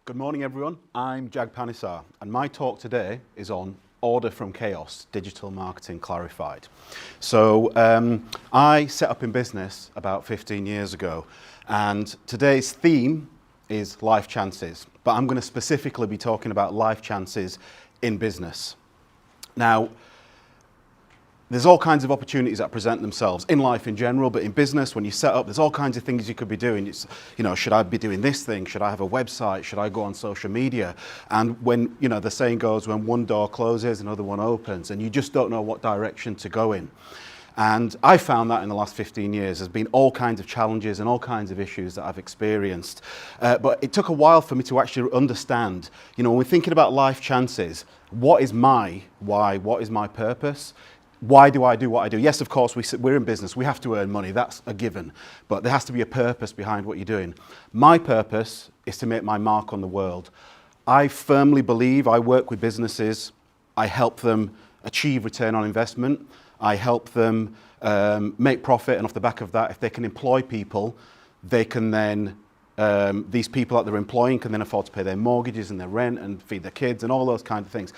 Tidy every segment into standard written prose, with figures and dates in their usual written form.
Good morning everyone, I'm Jag Panesar and my talk today is on Order from Chaos, Digital Marketing Clarified. So I set up in business about 15 years ago and today's theme is life chances, but I'm going to specifically be talking about life chances in business. Now, there's all kinds of opportunities that present themselves in life in general, but in business, when you set up, there's all kinds of things you could be doing. It's, should I be doing this thing? Should I have a website? Should I go on social media? And when, the saying goes, when one door closes, another one opens, and you just don't know what direction to go in. And I found that in the last 15 years, there's been all kinds of challenges and all kinds of issues that I've experienced. But it took a while for me to actually understand, when we're thinking about life chances, what is my why? What is my purpose? Why do I do what I do? Yes, of course, we're in business. We have to earn money. That's a given. But there has to be a purpose behind what you're doing. My purpose is to make my mark on the world. I firmly believe I work with businesses. I help them achieve return on investment. I help them make profit. And off the back of that, if they can employ people, they can then, these people that they're employing can then afford to pay their mortgages and their rent and feed their kids and all those kinds of things.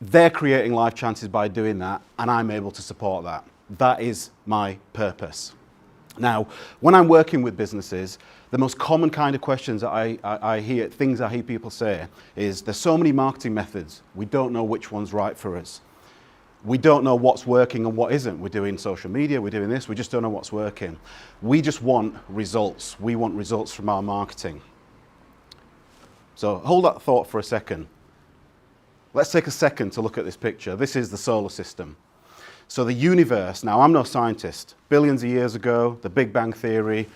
They're creating life chances by doing that, and I'm able to support that. That is my purpose. Now, when I'm working with businesses, the most common kind of questions that I hear, things I hear people say, is there's so many marketing methods, we don't know which one's right for us. We don't know what's working and what isn't. We're doing social media, we're doing this, we just don't know what's working. We just want results. We want results from our marketing. So hold that thought for a second. Let's take a second to look at this picture. This is the solar system. So the universe, now I'm no scientist, billions of years ago, the Big Bang Theory,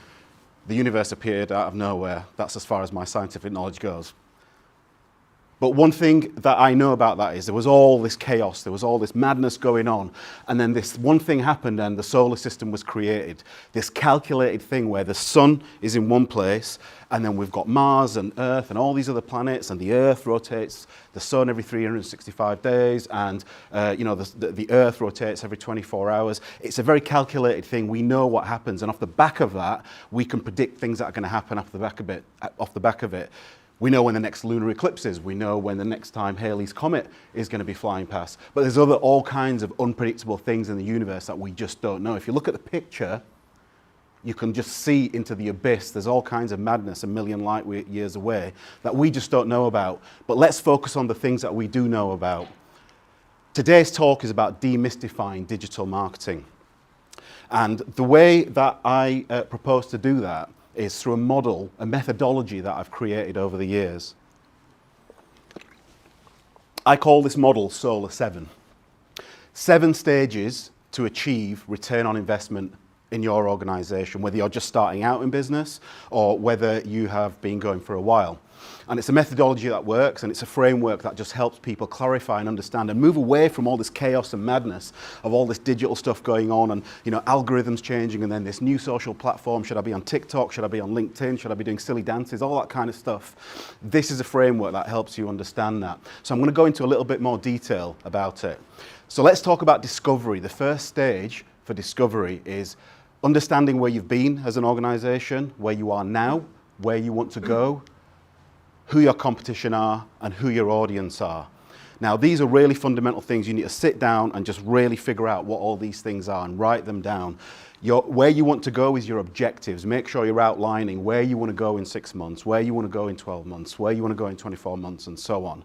the universe appeared out of nowhere. That's as far as my scientific knowledge goes. But one thing that I know about that is there was all this chaos, there was all this madness going on, and then this one thing happened and the solar system was created. This calculated thing where the sun is in one place, and then we've got Mars and Earth and all these other planets, and the Earth rotates the sun every 365 days, and the Earth rotates every 24 hours. It's a very calculated thing. We know what happens, and off the back of that, we can predict things that are going to happen off the back of it. We know when the next lunar eclipse is. We know when the next time Halley's Comet is going to be flying past. But there's all kinds of unpredictable things in the universe that we just don't know. If you look at the picture, you can just see into the abyss. There's all kinds of madness a million light years away that we just don't know about. But let's focus on the things that we do know about. Today's talk is about demystifying digital marketing. And the way that I propose to do that is through a model, a methodology that I've created over the years. I call this model Solar 7. 7 stages to achieve return on investment in your organization, whether you're just starting out in business or whether you have been going for a while. And it's a methodology that works, and it's a framework that just helps people clarify and understand and move away from all this chaos and madness of all this digital stuff going on and algorithms changing, and then this new social platform. Should I be on TikTok? Should I be on LinkedIn? Should I be doing silly dances? All that kind of stuff. This is a framework that helps you understand that. So I'm going to go into a little bit more detail about it. So let's talk about discovery. The first stage for discovery is understanding where you've been as an organization, where you are now, where you want to go, who your competition are, and who your audience are. Now, these are really fundamental things. You need to sit down and just really figure out what all these things are and write them down. Where you want to go is your objectives. Make sure you're outlining where you want to go in 6 months, where you want to go in 12 months, where you want to go in 24 months, and so on.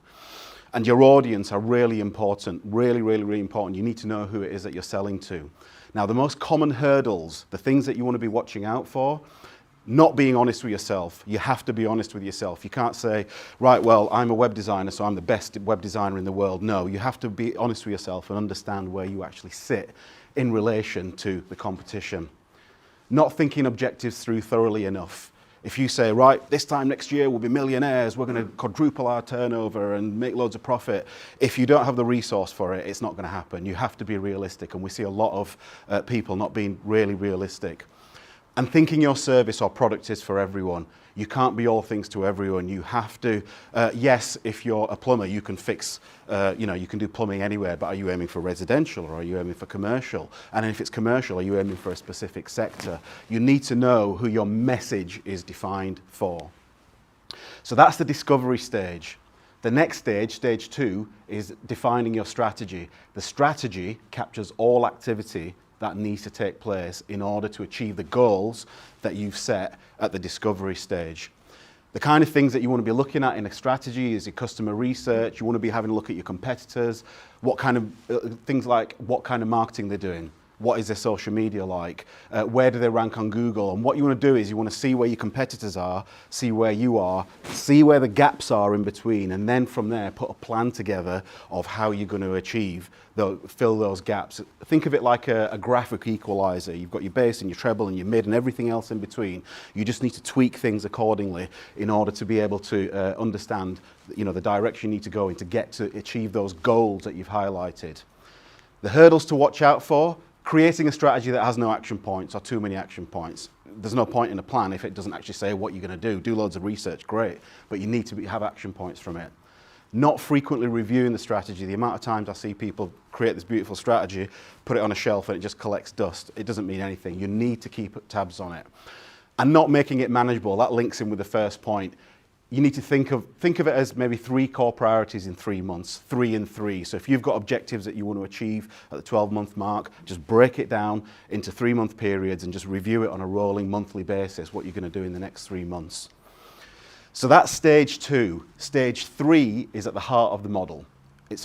And your audience are really important, really, really, really important. You need to know who it is that you're selling to. Now, the most common hurdles, the things that you want to be watching out for, not being honest with yourself. You have to be honest with yourself. You can't say, right, well, I'm a web designer, so I'm the best web designer in the world. No, you have to be honest with yourself and understand where you actually sit in relation to the competition. Not thinking objectives through thoroughly enough. If you say, right, this time next year we'll be millionaires, we're going to quadruple our turnover and make loads of profit. If you don't have the resource for it, it's not going to happen. You have to be realistic, and we see a lot of people not being really realistic. And thinking your service or product is for everyone. You can't be all things to everyone. You have to, yes, if you're a plumber, you can fix, you can do plumbing anywhere, but are you aiming for residential or are you aiming for commercial? And if it's commercial, are you aiming for a specific sector? You need to know who your message is defined for. So that's the discovery stage. The next stage, stage 2, is defining your strategy. The strategy captures all activity that needs to take place in order to achieve the goals that you've set at the discovery stage. The kind of things that you want to be looking at in a strategy is your customer research. You want to be having a look at your competitors, what kind of things like what kind of marketing they're doing, what is their social media like, where do they rank on Google, and what you want to do is you want to see where your competitors are, see where you are, see where the gaps are in between, and then from there put a plan together of how you're going to fill those gaps. Think of it like a graphic equalizer. You've got your bass and your treble and your mid and everything else in between. You just need to tweak things accordingly in order to be able to understand, the direction you need to go in to get to achieve those goals that you've highlighted. The hurdles to watch out for: creating a strategy that has no action points or too many action points. There's no point in a plan if it doesn't actually say what you're going to do. Do loads of research, great, but you need to have action points from it. Not frequently reviewing the strategy. The amount of times I see people create this beautiful strategy, put it on a shelf and it just collects dust. It doesn't mean anything. You need to keep tabs on it. And not making it manageable. That links in with the first point. You need to think of it as maybe 3 core priorities in 3 months, 3 and 3. So if you've got objectives that you want to achieve at the 12-month mark, just break it down into 3-month periods and just review it on a rolling monthly basis, what you're going to do in the next 3 months. So that's stage 2. Stage 3 is at the heart of the model. It's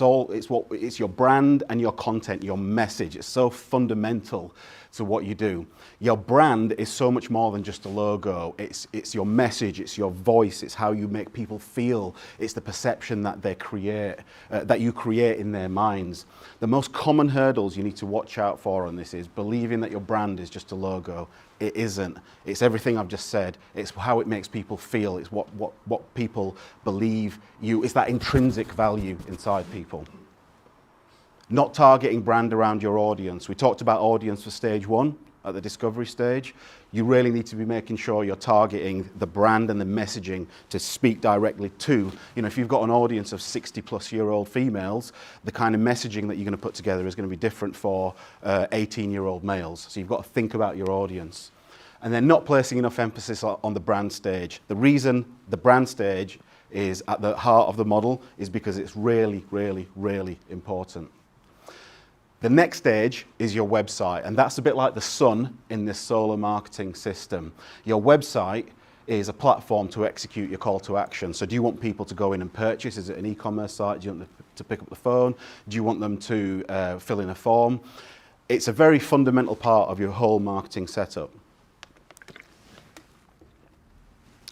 your brand and your content, your message. It's so fundamental to what you do. Your brand is so much more than just a logo. It's your message, it's your voice, it's how you make people feel, it's the perception that that you create in their minds. The most common hurdles you need to watch out for on this is believing that your brand is just a logo. It isn't. It's everything I've just said. It's how it makes people feel. It's what people believe you. It's that intrinsic value inside people. Not targeting brand around your audience. We talked about audience for stage 1 at the discovery stage. You really need to be making sure you're targeting the brand and the messaging to speak directly to. If you've got an audience of 60-plus-year-old females, the kind of messaging that you're going to put together is going to be different for 18-year-old males. So you've got to think about your audience. And then not placing enough emphasis on the brand stage. The reason the brand stage is at the heart of the model is because it's really, really, really important. The next stage is your website, and that's a bit like the sun in this solar marketing system. Your website is a platform to execute your call to action. So do you want people to go in and purchase? Is it an e-commerce site? Do you want them to pick up the phone? Do you want them to fill in a form? It's a very fundamental part of your whole marketing setup.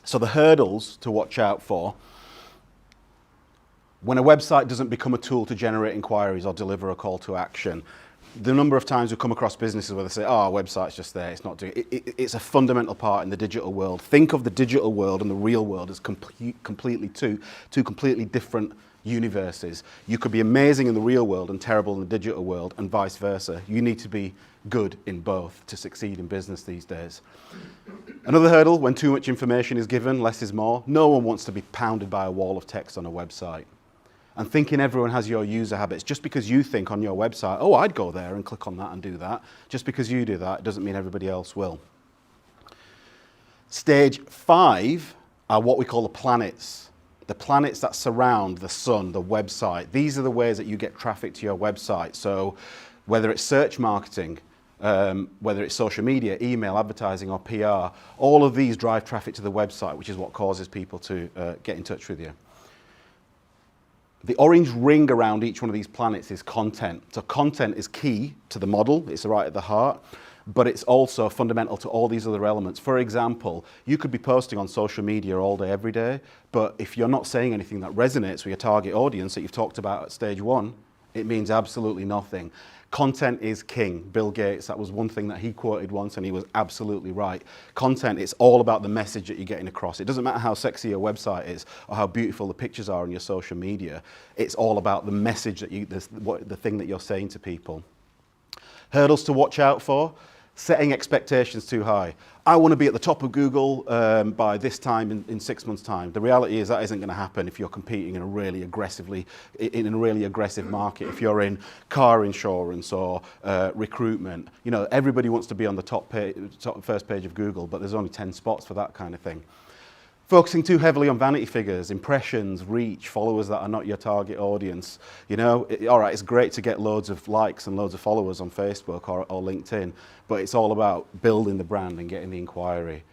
So the hurdles to watch out for: when a website doesn't become a tool to generate inquiries or deliver a call to action. The number of times we come across businesses where they say, our website's just there, it's not doing it. It's a fundamental part in the digital world. Think of the digital world and the real world as completely two completely different universes. You could be amazing in the real world and terrible in the digital world, and vice versa. You need to be good in both to succeed in business these days. Another hurdle: when too much information is given, less is more. No one wants to be pounded by a wall of text on a website. And thinking everyone has your user habits. Just because you think on your website, oh, I'd go there and click on that and do that, just because you do that, doesn't mean everybody else will. Stage 5 are what we call the planets. The planets that surround the sun, the website. These are the ways that you get traffic to your website. So whether it's search marketing, whether it's social media, email, advertising, or PR, all of these drive traffic to the website, which is what causes people to get in touch with you. The orange ring around each one of these planets is content. So content is key to the model, it's right at the heart, but it's also fundamental to all these other elements. For example, you could be posting on social media all day, every day, but if you're not saying anything that resonates with your target audience that you've talked about at stage 1, it means absolutely nothing. Content is king. Bill Gates, that was one thing that he quoted once, and he was absolutely right. Content, it's all about the message that you're getting across. It doesn't matter how sexy your website is or how beautiful the pictures are on your social media. It's all about the message that the thing that you're saying to people. Hurdles to watch out for: setting expectations too high. I want to be at the top of Google by this time in 6 months' time. The reality is that isn't going to happen if you're competing in a really aggressive market. If you're in car insurance or recruitment, everybody wants to be on the first page of Google, but there's only 10 spots for that kind of thing. Focusing too heavily on vanity figures, impressions, reach, followers that are not your target audience. You know, all right, it's great to get loads of likes and loads of followers on Facebook or LinkedIn, but it's all about building the brand and getting the inquiry.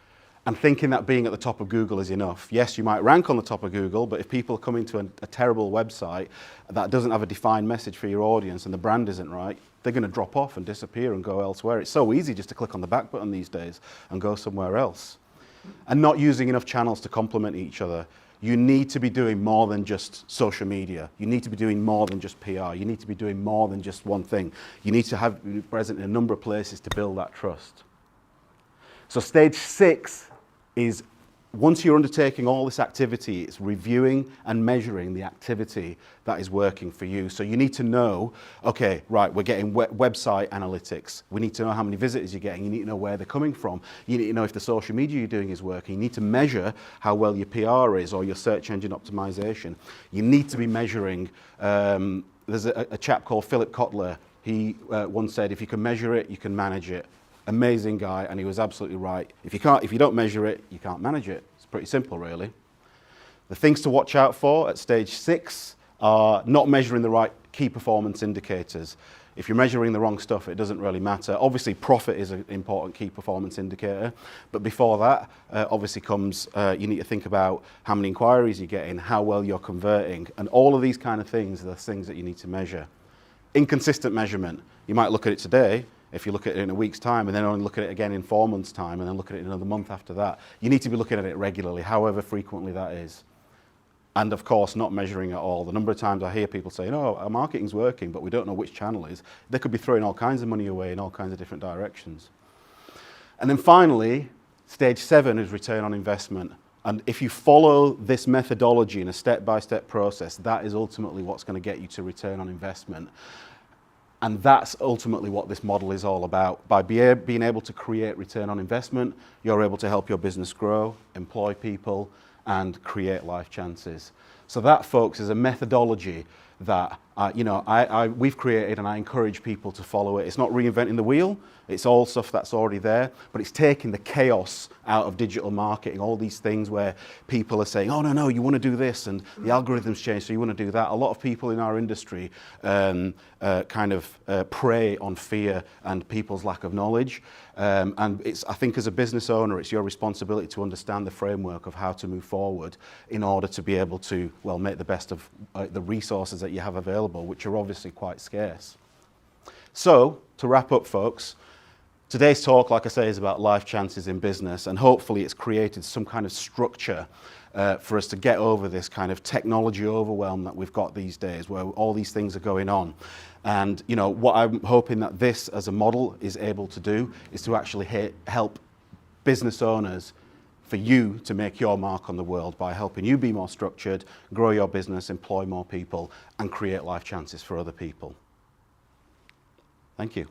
And thinking that being at the top of Google is enough. Yes, you might rank on the top of Google, but if people are coming to a terrible website that doesn't have a defined message for your audience and the brand isn't right, they're going to drop off and disappear and go elsewhere. It's so easy just to click on the back button these days and go somewhere else. And not using enough channels to complement each other. You need to be doing more than just social media. You need to be doing more than just PR. You need to be doing more than just one thing. You need to be present in a number of places to build that trust. So stage 6 is, once you're undertaking all this activity, it's reviewing and measuring the activity that is working for you. So you need to know, okay, right, we're getting website analytics. We need to know how many visitors you're getting. You need to know where they're coming from. You need to know if the social media you're doing is working. You need to measure how well your PR is or your search engine optimization. You need to be measuring. There's a chap called Philip Kotler. He once said, if you can measure it, you can manage it. Amazing guy, and he was absolutely right. If you don't measure it, you can't manage it. It's pretty simple, really. The things to watch out for at stage 6 are not measuring the right key performance indicators. If you're measuring the wrong stuff, it doesn't really matter. Obviously, profit is an important key performance indicator, but before that, obviously comes, you need to think about how many inquiries you're getting, how well you're converting, and all of these kind of things are the things that you need to measure. Inconsistent measurement. You might look at it today, if you look at it in a week's time, and then only look at it again in 4 months' time, and then look at it in another month after that. You need to be looking at it regularly, however frequently that is. And of course, not measuring at all. The number of times I hear people saying, oh, our marketing's working, but we don't know which channel is. They could be throwing all kinds of money away in all kinds of different directions. And then finally, stage 7 is return on investment. And if you follow this methodology in a step-by-step process, that is ultimately what's going to get you to return on investment. And that's ultimately what this model is all about. By being able to create return on investment, you're able to help your business grow, employ people, and create life chances. So that, folks, is a methodology that we've created, and I encourage people to follow it. It's not reinventing the wheel. It's all stuff that's already there, but it's taking the chaos out of digital marketing, all these things where people are saying, oh, no, you want to do this, and the algorithms change, so you want to do that. A lot of people in our industry prey on fear and people's lack of knowledge. And I think as a business owner, it's your responsibility to understand the framework of how to move forward in order to be able to, well, make the best of the resources that you have available, which are obviously quite scarce. So, to wrap up, folks, today's talk, like I say, is about life chances in business, and hopefully it's created some kind of structure for us to get over this kind of technology overwhelm that we've got these days, where all these things are going on. And what I'm hoping that this as a model is able to do is to actually help business owners, for you to make your mark on the world by helping you be more structured, grow your business, employ more people, and create life chances for other people. Thank you.